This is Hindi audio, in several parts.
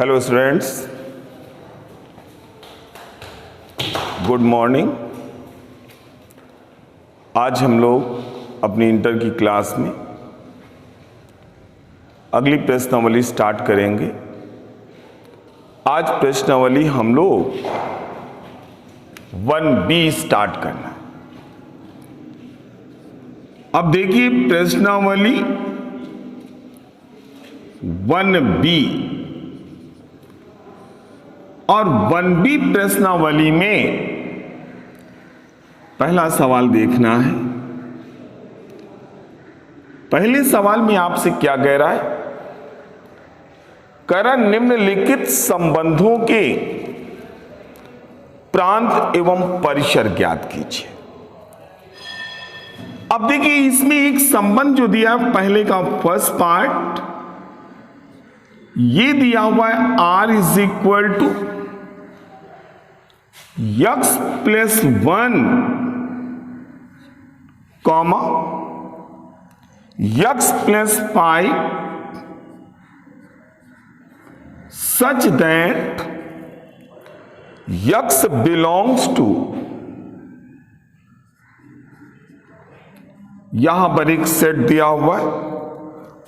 Hello students, good morning. आज हम लोग अपनी इंटर की क्लास में अगली प्रश्नावली स्टार्ट करेंगे। आज प्रश्नावली हम लोग 1B स्टार्ट करना है। अब देखिए प्रश्नावली 1B और 1B प्रश्नावली में पहला सवाल देखना है। पहले सवाल में आपसे क्या कह रहा है? कह रहा निम्नलिखित संबंधों के प्रांत एवं परिसर ज्ञात कीजिए। अब देखिए इसमें एक संबंध जो दिया पहले का फर्स्ट पार्ट, ये दिया हुआ है R is equal to x plus 1 comma x plus 5 such that x belongs to, यहां पर एक सेट दिया हुआ है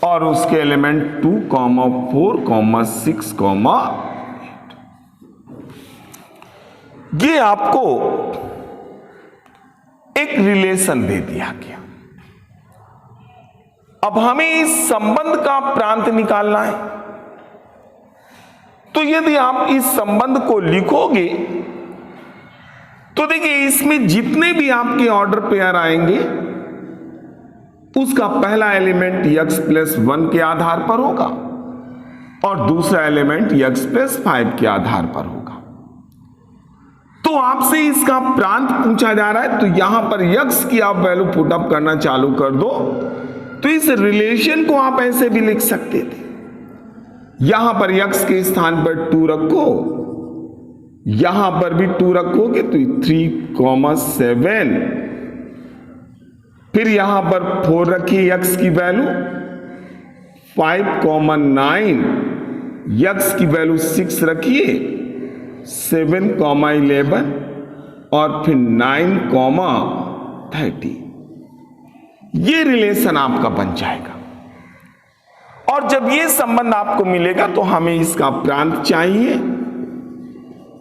और उसके एलिमेंट 2, 4, 6, 8। ये आपको एक रिलेशन दे दिया गया। अब हमें इस संबंध का प्रांत निकालना है। तो यदि आप इस संबंध को लिखोगे तो देखिए इसमें जितने भी आपके ऑर्डर पेयर आएंगे उसका पहला एलिमेंट x प्लस 1 के आधार पर होगा और दूसरा एलिमेंट x प्लस 5 के आधार पर होगा। तो आपसे इसका प्रांत पूछा जा रहा है, तो यहां पर x की आप वैल्यू पुटअप करना चालू कर दो। तो इस रिलेशन को आप ऐसे भी लिख सकते थे, यहां पर x के स्थान पर 2 रखो, यहां पर भी 2 रखोगे तो 3, 7, फिर यहां पर 4 रखिए x की वैल्यू, 5, 9, x की वैल्यू 6 रखिए, 7, 11 और फिर 9, 30। ये रिलेशन आपका बन जाएगा। और जब ये संबंध आपको मिलेगा तो हमें इसका प्रांत चाहिए।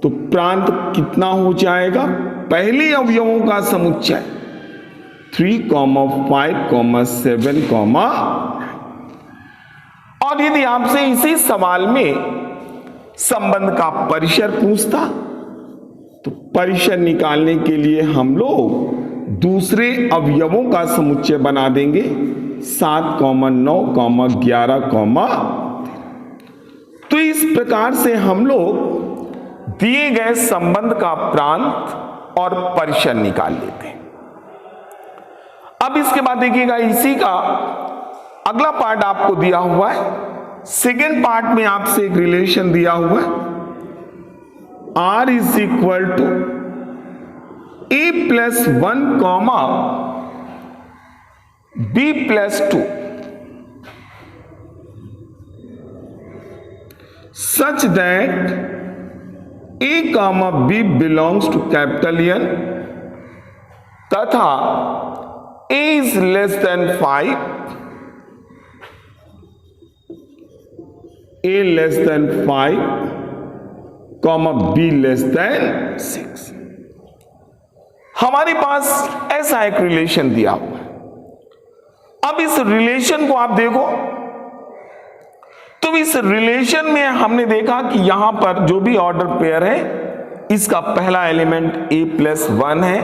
तो प्रांत कितना हो जाएगा? पहले अवयवों का समुच्चय 3, 5, 7, और यदि आपसे इसी सवाल में संबंध का परिसर पूछता तो परिसर निकालने के लिए हम लोग दूसरे अवयवों का समुच्चय बना देंगे 7, 9, 11, 13। तो इस प्रकार से हम लोग दिए गए संबंध का प्रांत और परिसर निकाल लेते हैं। अब इसके बाद देखिएगा इसी का अगला पार्ट आपको दिया हुआ है। सेकेंड पार्ट में आपसे एक रिलेशन दिया हुआ है, R is equal to A plus 1 comma B plus 2 such that A comma B belongs to capital N तथा A is less than 5, A less than 5, B less than 6। हमारे पास ऐसा एक रिलेशन दिया हुआ है। अब इस रिलेशन को आप देखो तो इस रिलेशन में हमने देखा कि यहां पर जो भी ऑर्डर पेयर है इसका पहला एलिमेंट A प्लस 1 है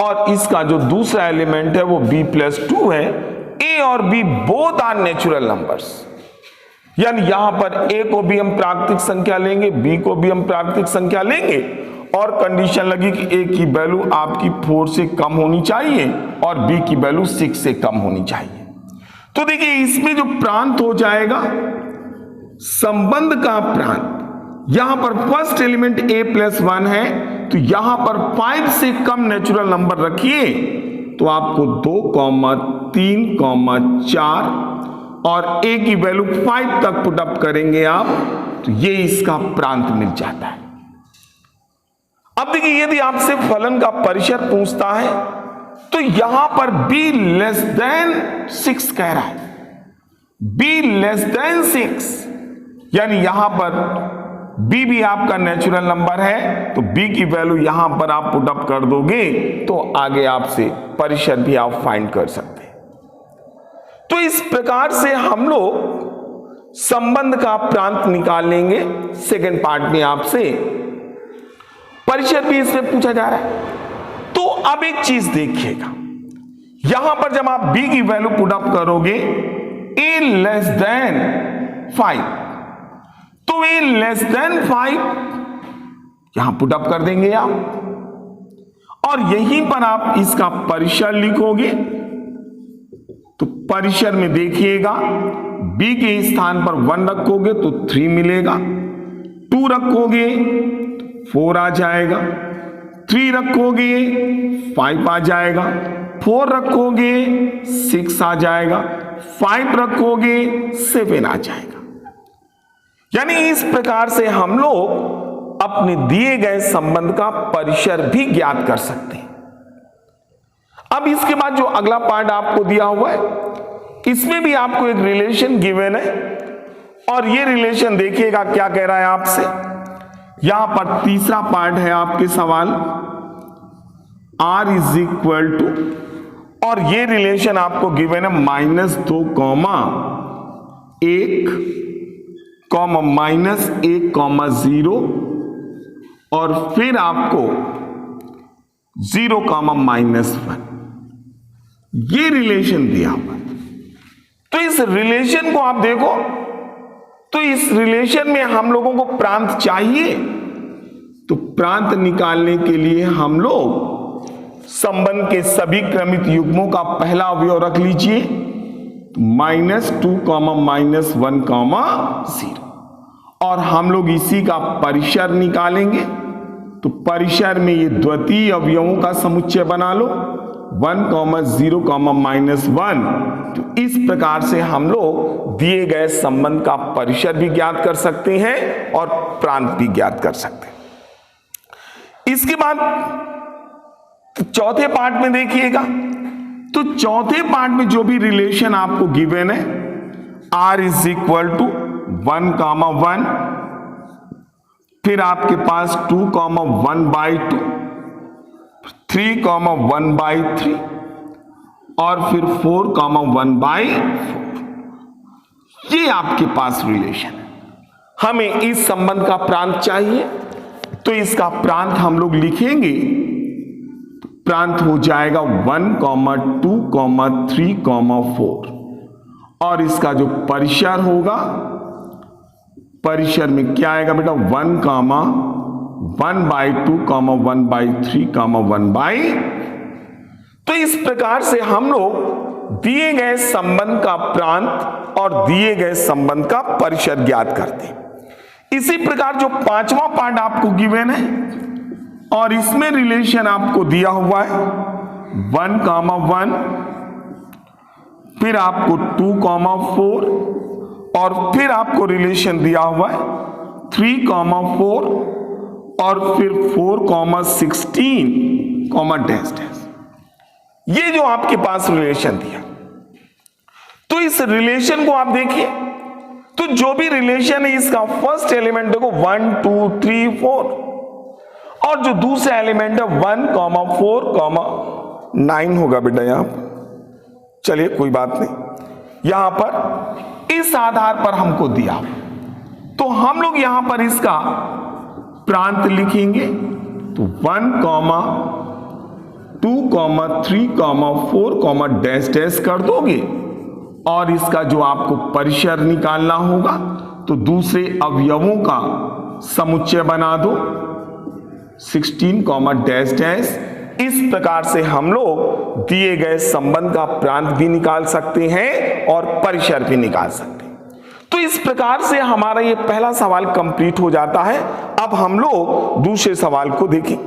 और इसका जो दूसरा एलिमेंट है वो B प्लस 2 है। A और B both are natural numbers, यानी यहां पर A को भी हम प्राकृतिक संख्या लेंगे, B को भी हम प्राकृतिक संख्या लेंगे और कंडीशन लगी कि A की वैल्यू आपकी 4 से कम होनी चाहिए और B की वैल्यू 6 से कम होनी चाहिए। तो देखिए इसमें जो प्रांत हो जाएगा संबंध का प्रांत, यहां पर फर्स्ट एलिमेंट A प्लस 1 है तो यहां पर 5 से कम नेचुरल नंबर रखिए तो आपको 2, 3, 4 और A की वैल्यू 5 तक पुटअप करेंगे आप तो ये इसका प्रांत मिल जाता है। अब देखिए, यदि आपसे फलन का परिसर पूछता है तो यहां पर b लेस देन 6 कह रहा है, b लेस देन 6, यानी यहां पर b भी आपका नेचुरल नंबर है, तो b की वैल्यू यहां पर आप पुट अप कर दोगे तो आगे आपसे परिसर भी आप फाइंड कर सकते हैं। तो इस प्रकार से हम लोग संबंध का प्रांत निकाल लेंगे। सेकेंड पार्ट में आपसे परिसर भी इसमें पूछा जा रहा है। तो अब एक चीज देखिएगा, यहां पर जब आप b की वैल्यू पुट अप करोगे a लेस देन 5, तो a लेस देन 5 यहां पुट अप कर देंगे आप, और यहीं पर आप इसका परिसर लिखोगे। तो परिसर में देखिएगा, b के स्थान पर 1 रखोगे तो 3 मिलेगा, 2 रखोगे 4 आ जाएगा, 3 रखोगे 5 आ जाएगा, 4 रखोगे 6 आ जाएगा, 5 रखोगे 7 आ जाएगा। यानी इस प्रकार से हम लोग अपने दिए गए संबंध का परिसर भी ज्ञात कर सकते हैं। अब इसके बाद जो अगला पार्ट आपको दिया हुआ है, इसमें भी आपको एक रिलेशन गिवन है, और ये रिलेशन देखिएगा क्या कह रहा है आपसे। यहां पर तीसरा पार्ट है आपके सवाल, r इज इक्वल टू, और ये रिलेशन आपको गिवन है -2, -1, -1, 0, और फिर आपको 0, -1, ये रिलेशन दिया हुआ। तो इस रिलेशन को आप देखो, तो इस रिलेशन में हम लोगों को प्रांत चाहिए, तो प्रांत निकालने के लिए हम लोग संबंध के सभी क्रमित युग्मों का पहला अवयव रख लीजिए, -2, -1, 0, और हम लोग इसी का परिसर निकालेंगे। तो परिसर में ये द्वितीय अवयवों का समुच्चय बना लो, 1, 0, -1। तो इस प्रकार से हम लोग दिए गए संबंध का परिसर भी ज्ञात कर सकते हैं और प्रांत भी ज्ञात कर सकते हैं। इसके बाद चौथे पार्ट में देखिएगा, तो चौथे पार्ट में जो भी रिलेशन आपको गिवन है, r इज इक्वल टू 1, 1, फिर आपके पास 2, 1/2, 3, 1/3, और फिर 4, 1/4, ये आपके पास रिलेशन है। हमें इस संबंध का प्रांत चाहिए, तो इसका प्रांत हम लोग लिखेंगे। प्रांत हो जाएगा 1, 2, 3, 4, और इसका जो परिसर होगा, परिसर में क्या आएगा बेटा, 1, 1/2, 1/3, 1/4। तो इस प्रकार से हम लोग दिए गए संबंध का प्रांत और दिए गए संबंध का परिसर ज्ञात करते हैं। इसी प्रकार जो पांचवा पार्ट आपको गिवन है, और इसमें रिलेशन आपको दिया हुआ है 1, 1, फिर आपको 2, 4, और फिर आपको रिलेशन दिया हुआ है 3, 4, और फिर 4, 16, डैश डैश। ये जो आपके पास रिलेशन दिया, तो इस रिलेशन को आप देखिए, तो जो भी रिलेशन है इसका फर्स्ट एलिमेंट देखो 1, 2, 3, 4, और जो दूसरा एलिमेंट है 1, 4, 9 होगा बेटा यहां पर। चलिए कोई बात नहीं, यहां पर इस आधार पर हमको दिया, तो हम लोग यहां पर इसका प्रांत लिखेंगे। तो 1, 2, 3, 4, डैश डैश कर दोगे, और इसका जो आपको परिसर निकालना होगा, तो दूसरे अवयवों का समुच्चय बना दो 16, डैश डैश। इस प्रकार से हम लोग दिए गए संबंध का प्रांत भी निकाल सकते हैं और परिसर भी निकाल सकते हैं। तो इस प्रकार से हमारा ये पहला सवाल कंप्लीट हो जाता है। अब हम लोग दूसरे सवाल को देखें।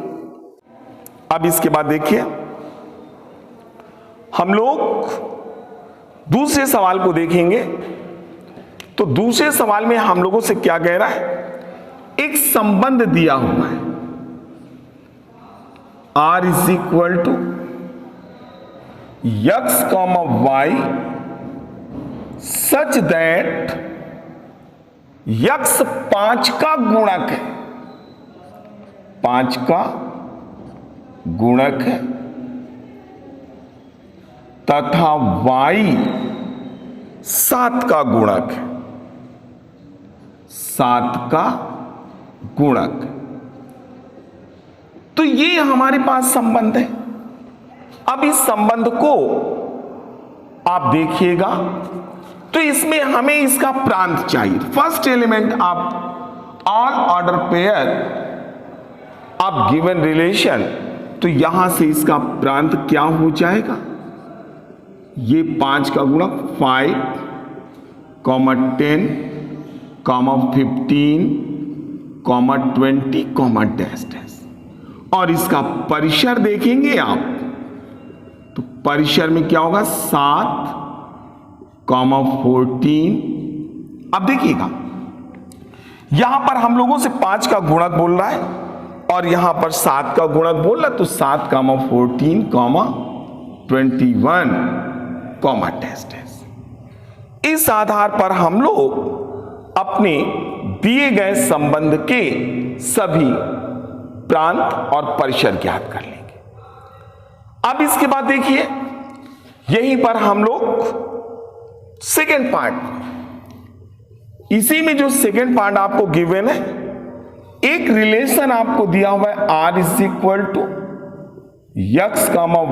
अब इसके बाद देखिए, हम लोग दूसरे सवाल को देखेंगे। तो दूसरे सवाल में हम लोगों से क्या कह रहा है, एक संबंध दिया हुआ है R is equal to x, y such that x 5 का गुणक है, 5 का गुणक है तथा y 7 का गुणक है, 7 का गुणक। तो ये हमारे पास संबंध है। अब इस संबंध को आप देखिएगा तो इसमें हमें इसका प्रांत चाहिए। फर्स्ट एलिमेंट आप ऑल ऑर्डर पेयर आप गिवन रिलेशन, तो यहां से इसका प्रांत क्या हो जाएगा, ये 5 का गुणक 5, 10, 15, 20, डैश डैश। और इसका परिसर देखेंगे आप तो परिसर में क्या होगा 7, 14। अब देखिएगा यहां पर हम लोगों से 5 का गुणक बोल रहा है और यहां पर 7 का गुणक बोल रहा है, तो 7, 14, 21, डैश डैश। इस आधार पर हम लोग अपने दिए गए संबंध के सभी प्रांत और परिसर ज्ञात कर लेंगे। अब इसके बाद देखिए यहीं पर हम लोग सेकेंड पार्ट, इसी में जो सेकेंड पार्ट आपको गिवन है, एक रिलेशन आपको दिया हुआ है R is equal to x,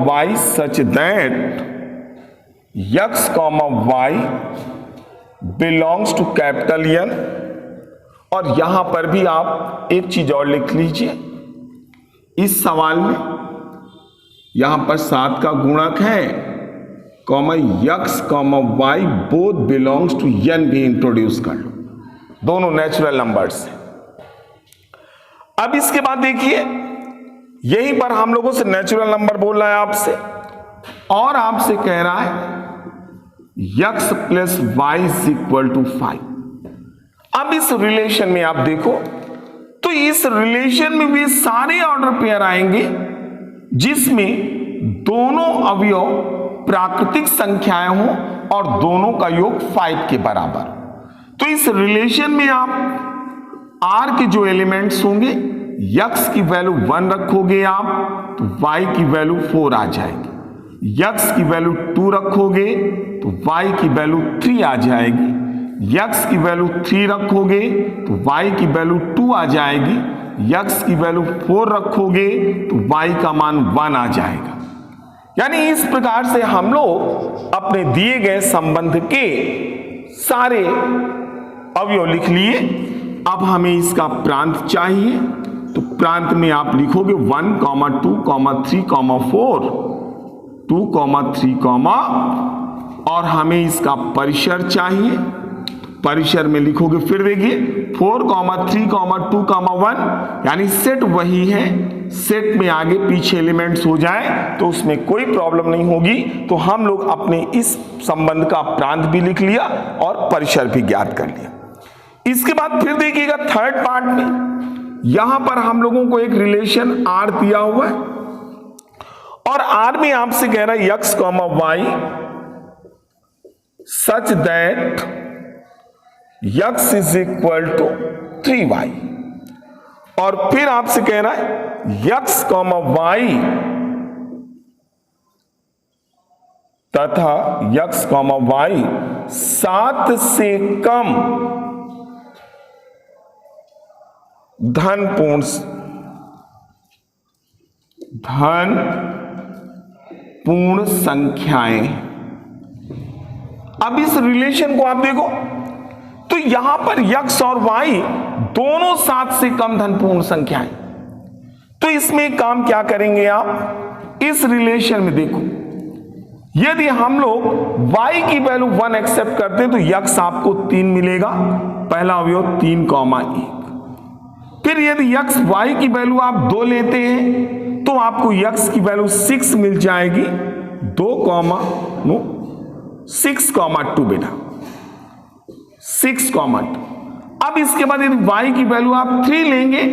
y such that x, y belongs to capital N। और यहां पर भी आप एक चीज और लिख लीजिए, इस सवाल में यहां पर 7 का गुणक है, x, y both belongs to N भी इंट्रोड्यूस कर लो, दोनों नेचुरल नंबर्स हैं। अब इसके बाद देखिए यहीं पर हम लोगों से नेचुरल नंबर बोल रहा है आपसे, और आपसे कह रहा है x plus y is equal to 5। अब इस रिलेशन में आप देखो तो इस रिलेशन में भी सारे ऑर्डर पेयर आएंगे जिसमें दोनों अवयव प्राकृतिक संख्याएं हों और दोनों का योग 5 के बराबर। तो इस रिलेशन में आप R के जो एलिमेंट्स होंगे, x की वैल्यू 1 रखोगे आप तो y की वैल्यू 4 आ जाएगी, x की वैल्यू 2 रखोगे तो y की वैल्यू 3 आ जाएगी, x की वैल्यू 3 रखोगे तो y की वैल्यू 2 आ जाएगी, x की वैल्यू 4 रखोगे तो y का मान 1 आ जाएगा। यानी इस प्रकार से हम लोग अपने दिए गए संबंध के सारे अवयव लिख लिए। अब हमें इसका प्रांत चाहिए, तो प्रांत में आप लिखोगे 1, 2, 3, 4, 2, 3, और हमें इसका परिसर चाहिए, परिसर में लिखोगे फिर देखिए 4, 3, 2, 1, यानी सेट वही है, सेट में आगे पीछे एलिमेंट्स हो जाए तो उसमें कोई प्रॉब्लम नहीं होगी। तो हम लोग अपने इस संबंध का प्रांत भी लिख लिया और परिसर भी ज्ञात कर लिया। इसके बाद फिर देखिएगा थर्ड पार्ट में यहां पर हम लोगों को एक रिलेशन R दिया हुआ है और R में आपसे कह रहा है x, y such that x is equal to 3y, और फिर आपसे कह रहा है x, y तथा x, y 7 से कम धन पूर्ण संख्याएं। अब इस रिलेशन को आप देखो तो यहां पर x और y दोनों 7 से कम धन पूर्ण संख्याएं। तो इसमें काम क्या करेंगे आप, इस रिलेशन में देखो यदि हम लोग y की वैल्यू 1 एक्सेप्ट करते हैं तो x आपको 3 मिलेगा, पहला अवयव 3, 1। फिर यदि x y की वैल्यू आप 2 लेते हैं तो आपको x की वैल्यू 6 मिल जाएगी, 6, 2 बेटा 6,2। अब इसके बाद यदि y की वैल्यू आप 3 लेंगे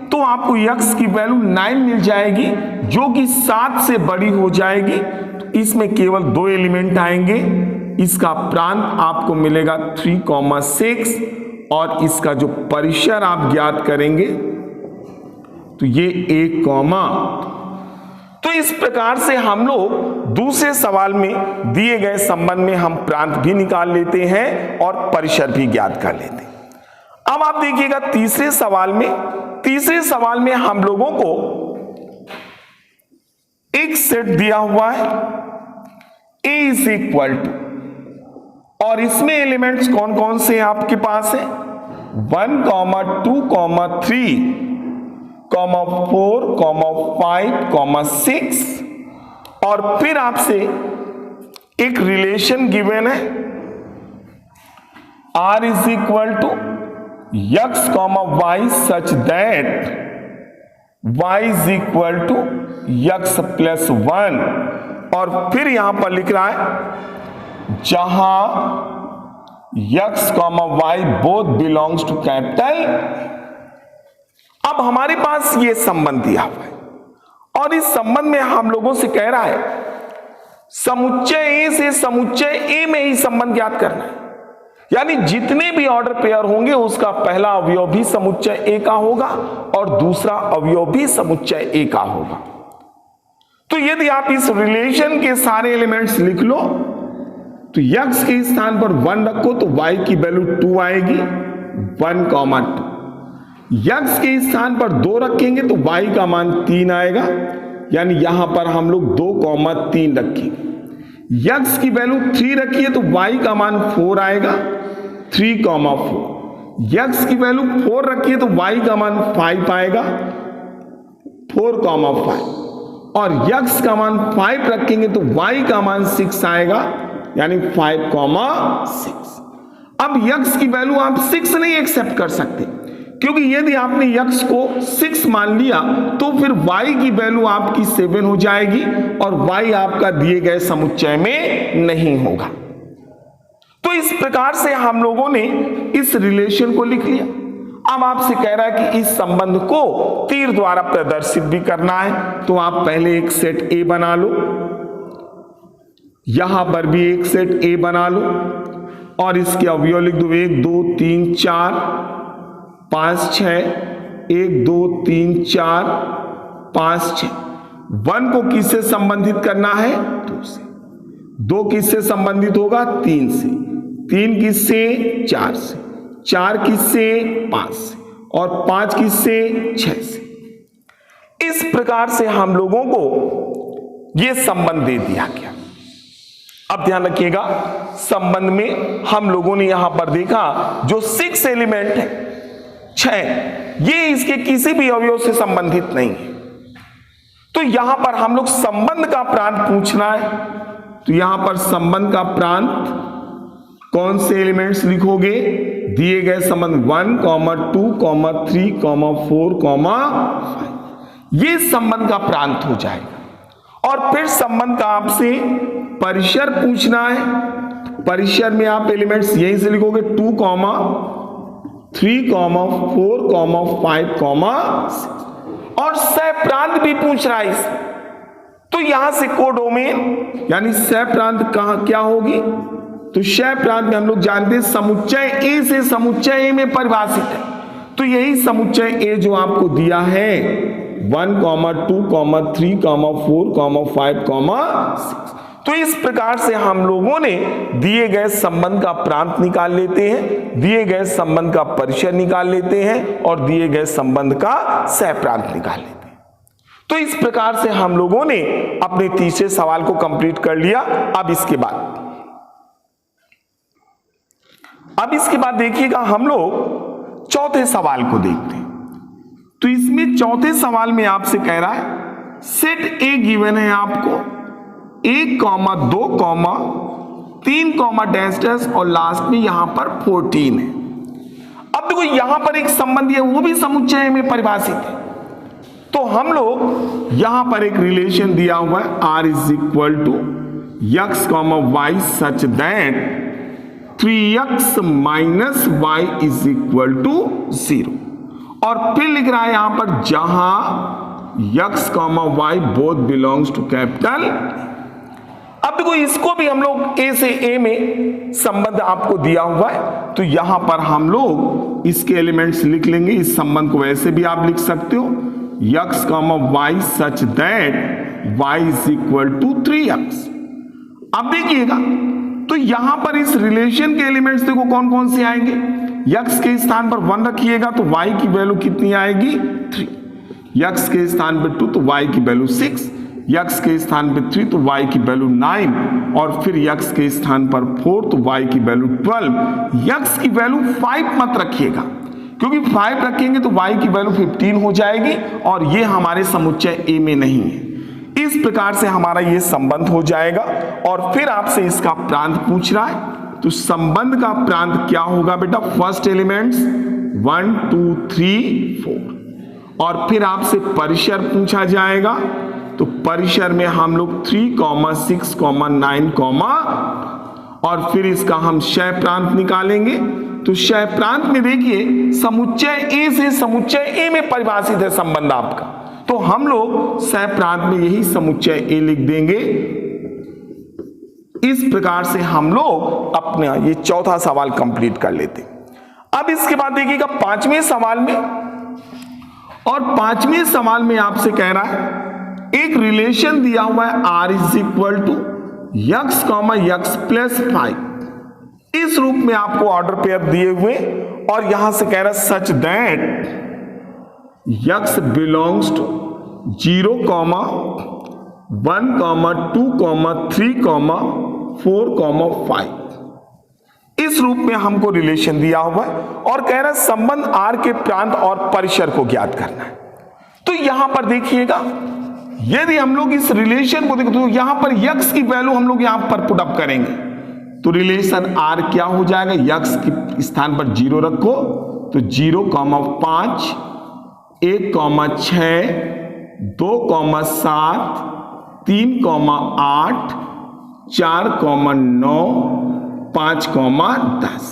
तो आपको x की वैल्यू 9 मिल जाएगी, जो कि 7 से बड़ी हो जाएगी। तो इसमें केवल 2 एलिमेंट आएंगे, इसका प्रांत आपको मिलेगा 3,6 और इसका जो परिसर आप ज्ञात करेंगे तो ये 1, तो इस प्रकार से हम लोग दूसरे सवाल में दिए गए संबंध में हम प्रांत भी निकाल लेते हैं और परिसर भी ज्ञात कर लेते हैं। अब आप देखिएगा तीसरे सवाल में हम लोगों को एक सेट दिया हुआ है A इज इक्वल टू, और इसमें एलिमेंट्स कौन कौन से आपके पास है 1, 2, 3, 4, 5, 6, और फिर आपसे एक रिलेशन गिवन है R is equal to x, y such that y is equal to x plus 1, और फिर यहां पर लिख रहा है जहां x, y both belongs to capital. अब हमारे पास ये संबंध दिया हुआ है और इस संबंध में हम लोगों से कह रहा है समुच्चय A से समुच्चय A में ही संबंध ज्ञात करना है, यानी जितने भी ऑर्डर पेयर होंगे उसका पहला अवयव भी समुच्चय A का होगा और दूसरा अवयव भी समुच्चय A का होगा। तो यदि आप इस रिलेशन के सारे एलिमेंट्स लिख लो तो x के स्थान पर 1 रखो तो y की वैल्यू 2 आएगी, 1, 2। x के स्थान पर 2 रखेंगे तो y का मान 3 आएगा, यानी यहां पर हम लोग 2, 3 रखेंगे। x की वैल्यू 3 रखिए तो y का मान 4 आएगा, 3, 4। x की वैल्यू 4 रखिए तो y का मान 5 आएगा, 4, 5। और x का मान 5 रखेंगे तो y का मान 6 आएगा, यानी 5, 6। अब x की वैल्यू आप 6 नहीं एक्सेप्ट कर सकते, क्योंकि यदि आपने x को 6 मान लिया तो फिर y की वैल्यू आपकी 7 हो जाएगी और y आपका दिए गए समुच्चय में नहीं होगा। तो इस प्रकार से हम लोगों ने इस रिलेशन को लिख लिया। अब आपसे कह रहा है कि इस संबंध को तीर द्वारा प्रदर्शित भी करना है, तो आप पहले एक सेट A बना लो, यहां पर भी एक सेट A बना लो और इसके अवयव लिख दो 1, 2, 3, 4, 5, 6, 1, 2, 3, 4, 5, 6। 1 को किससे संबंधित करना है 2 से, 2 किससे संबंधित होगा 3 से, 3 किससे 4 से, 4 किससे 5 से और 5 किससे 6 से। इस प्रकार से हम लोगों को यह संबंध दे दिया गया। अब ध्यान रखिएगा, संबंध में हम लोगों ने यहां पर देखा जो 6 एलिमेंट है 6, ये इसके किसी भी अवयव से संबंधित नहीं है। तो यहां पर हम लोग संबंध का प्रांत पूछना है, तो यहां पर संबंध का प्रांत कौन से एलिमेंट्स लिखोगे, दिए गए संबंध 1, 2, 3, 4, 5, ये संबंध का प्रांत हो जाएगा। और फिर संबंध का आपसे परिसर पूछना है, परिसर में आप एलिमेंट्स यहीं से लिखोगे 2, 3, 4, 5, 6, और सह प्रांत भी पूछ रहा है इसमें। तो यहां से कोडोमेन यानी सह प्रांत कहां क्या होगी, तो सह प्रांत में हम लोग जानते हैं समुच्चय A से समुच्चय A में परिभाषित है, तो यही समुच्चय A जो आपको दिया है 1, 2, 3, 4, 5, 6। तो इस प्रकार से हम लोगों ने दिए गए संबंध का प्रांत निकाल लेते हैं, दिए गए संबंध का परिसर निकाल लेते हैं और दिए गए संबंध का सह प्रांत निकाल लेते हैं। तो इस प्रकार से हम लोगों ने अपने तीसरे सवाल को कंप्लीट कर लिया। अब इसके बाद देखिएगा हम लोग चौथे सवाल को देखते हैं। तो इसमें चौथे सवाल में आपसे कह रहा है सेट A गिवन है आपको 1, 2, 3, डैश डैश और लास्ट में यहां पर 14 है। अब देखो यहां पर एक संबंध है, वो भी समुच्चय में परिभाषित है। तो हम लोग यहां पर एक रिलेशन दिया हुआ है R is equal to x, y such that 3x minus y is equal to 0। और फिर लिख रहा है यहां पर जहां x comma y both belongs to capital. अब देखो इसको भी हम लोग ए से ए में संबंध आपको दिया हुआ है, तो यहां पर हम लोग इसके एलिमेंट्स लिख लेंगे। इस संबंध को वैसे भी आप लिख सकते हो x comma y such that y is equal to 3x। अब देखिएगा तो यहां पर इस रिलेशन के एलिमेंट्स देखो कौन कौन से आएंगे। x के स्थान पर 1 रखिएगा तो y की वैल्यू कितनी आएगी 3, x के स्थान पर 2 तो y की वैल्यू 6, x के स्थान पर 3 तो y की वैल्यू 9, और फिर x के स्थान पर 4 तो y की वैल्यू 12। x की वैल्यू 5 मत रखिएगा, क्योंकि 5 रखेंगे तो y की वैल्यू 15 हो जाएगी और ये हमारे समुच्चय A में नहीं है। इस प्रकार से हमारा ये संबंध हो जाएगा। और फिर आपसे इसका प्रांत पूछ रहा है, तो संबंध का प्रांत क्या होगा बेटा, फर्स्ट एलिमेंट्स 1 2 3 4, और फिर आपसे परिसर पूछा जाएगा, तो परिसर में हम लोग 3, 6, 9, और फिर इसका हम क्षय प्रांत निकालेंगे। तो क्षय प्रांत में देखिए समुच्चय ए से समुच्चय ए में परिभाषित है संबंध आपका, तो हम लोग क्षय प्रांत में यही समुच्चय ए लिख देंगे। इस प्रकार से हम लोग अपना ये चौथा सवाल कंप्लीट कर लेते। अब इसके बाद देखिएगा पांचवें सवाल में, और पांचवें सवाल में आपसे कह रहा है एक रिलेशन दिया हुआ है r is equal to x comma x plus 5। इस रूप में आपको ऑर्डर पेयर दिए हुए, और यहां से कह रहा है such that x belongs to 0, 1, 2, 3, 4, 5। इस रूप में हमको रिलेशन दिया हुआ है और कह रहा है संबंध r के प्रांत और परिसर को ज्ञात करना है। तो यहां पर देखिएगा यदि हम लोग इस रिलेशन को देखो तो यहां पर x की वैल्यू हम लोग यहां पर पुट अप करेंगे, तो रिलेशन r क्या हो जाएगा, x के स्थान पर 0 रखो तो 0, 5, 1, 6, 2, 7, 3, 8, 4, 9, 5, 10।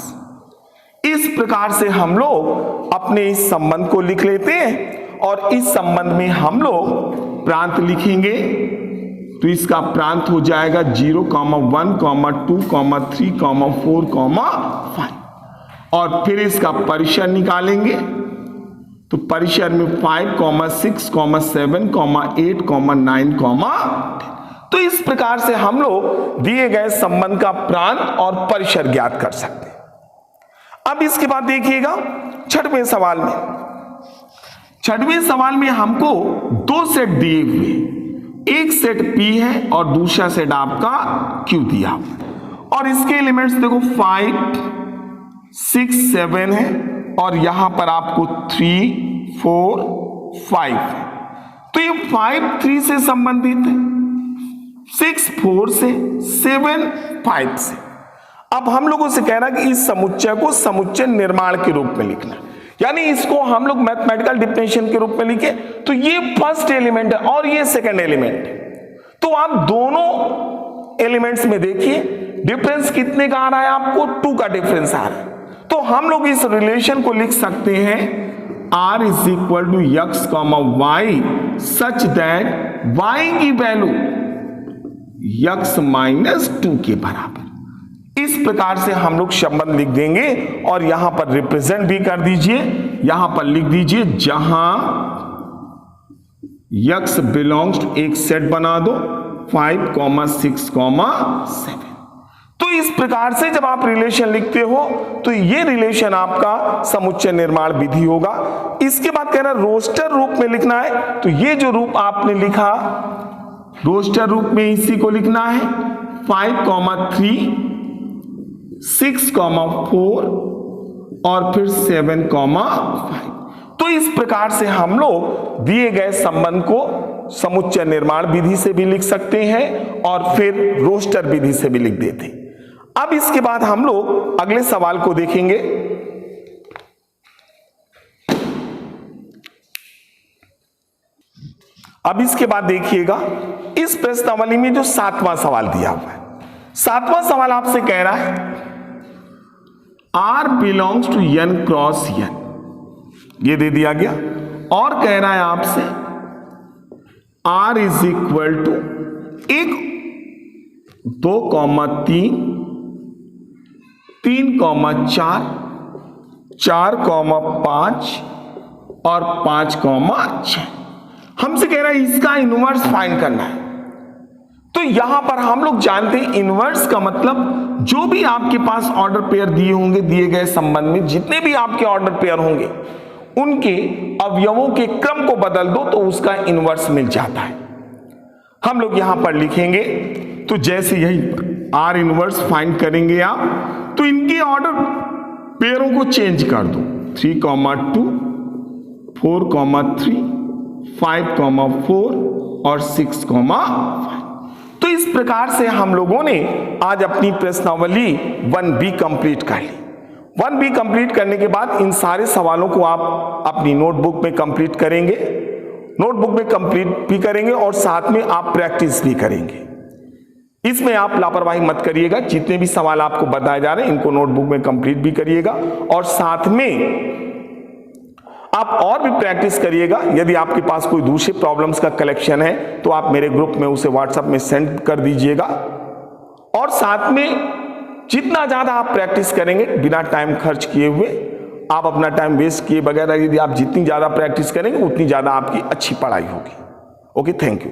इस प्रकार से हम लोग अपने इस संबंध को लिख लेते हैं, और इस संबंध में हम लोग प्रांत लिखेंगे। तो इसका प्रांत हो जाएगा 0, 1, 2, 3, 4, 5, और फिर इसका परिसर निकालेंगे। तो परिसर में 5, 6, 7, 8, 9, 10। तो इस प्रकार से हम लोग दिए गए संबंध का प्रांत और परिसर ज्ञात कर सकते हैं। अब इसके बाद देखिएगा छठवें सवाल में, छठवें सवाल में हमको 2 सेट दिए हुए, एक सेट P है और दूसरा सेट आपका Q दिया, और इसके एलिमेंट्स देखो 5, 6, 7 है, और यहां पर आपको 3, 4, 5 है। तो ये 5 3 से संबंधित है, 6 4 से, 7 5 से। अब हम लोगों से कह रहा है कि इस समुच्चय को समुच्चय निर्माण के रूप में लिखना, यानी इसको हम लोग मैथमेटिकल डिफरेंशियल के रूप में लिखे, तो ये फर्स्ट एलिमेंट है और ये सेकंड एलिमेंट है। तो आप दोनों एलिमेंट्स में देखिए डिफरेंस कितने का आ रहा है, आपको 2 का डिफरेंस आ रहा है। तो हम लोग इस रिलेशन को लिख सकते हैं r is equal to x comma y such that y की वैल्यू x माइनस 2 के बराबर। इस प्रकार से हम लोग संबंध लिख देंगे, और यहां पर रिप्रेजेंट भी कर दीजिए, यहां पर लिख दीजिए जहां x बिलोंग्स टू, एक सेट बना दो 5, 6, 7। तो इस प्रकार से जब आप रिलेशन लिखते हो तो ये रिलेशन आपका समुच्चय निर्माण विधि होगा। इसके बाद कह रहा है रोस्टर रूप में लिखना है, तो ये जो रूप आपने लिखा रोस्टर रूप में इसी को लिखना है 5, 3, 6, 4 और फिर 7, 5। तो इस प्रकार से हम लोग दिए गए संबंध को समुच्चय निर्माण विधि से भी लिख सकते हैं और फिर रोस्टर विधि से भी लिख देते हैं। अब इसके बाद हम लोग अगले सवाल को देखेंगे। अब इसके बाद देखिएगा इस प्रश्नावली में जो 7वां सवाल दिया हुआ है, 7वां सवाल आपसे कह रहा है R belongs to n cross n, ये दे दिया गया। और कह रहा है आपसे R इज इक्वल टू 1, 2, 3, 3, 4, 4, 5 और 5, 6। हमसे कह रहा है इसका इनवर्स फाइंड करना है। तो यहां पर हम लोग जानते हैं इनवर्स का मतलब जो भी आपके पास ऑर्डर पेयर दिए होंगे, दिए गए संबंध में जितने भी आपके ऑर्डर पेयर होंगे उनके अवयवों के क्रम को बदल दो तो उसका इनवर्स मिल जाता है। हम लोग यहां पर लिखेंगे तो जैसे यही R इनवर्स फाइंड करेंगे आप, तो इनके ऑर्डर पेयरों को चेंज कर दो। 3, 2, 4, 3, 5, 4 और 6, 5। तो इस प्रकार से हम लोगों ने आज अपनी प्रश्नावली 1B कंप्लीट कर ली। 1B कंप्लीट करने के बाद इन सारे सवालों को आप अपनी नोटबुक में कंप्लीट करेंगे, नोटबुक में कंप्लीट भी करेंगे और साथ में आप प्रैक्टिस भी करेंगे। इसमें आप लापरवाही मत करिएगा, जितने भी सवाल आपको बताए जा रहे हैं इनको नोटबुक में कंप्लीट भी करिएगा और साथ में आप और भी प्रैक्टिस करिएगा। यदि आपके पास कोई दूसरे प्रॉब्लम्स का कलेक्शन है तो आप मेरे ग्रुप में उसे व्हाट्सएप में सेंड कर दीजिएगा। और साथ में जितना ज्यादा आप प्रैक्टिस करेंगे बिना टाइम खर्च किए हुए, आप अपना टाइम वेस्ट किए बगैर यदि आप जितनी ज्यादा प्रैक्टिस करेंगे उतनी ज्यादा आपकी अच्छी पढ़ाई होगी। Okay, thank you.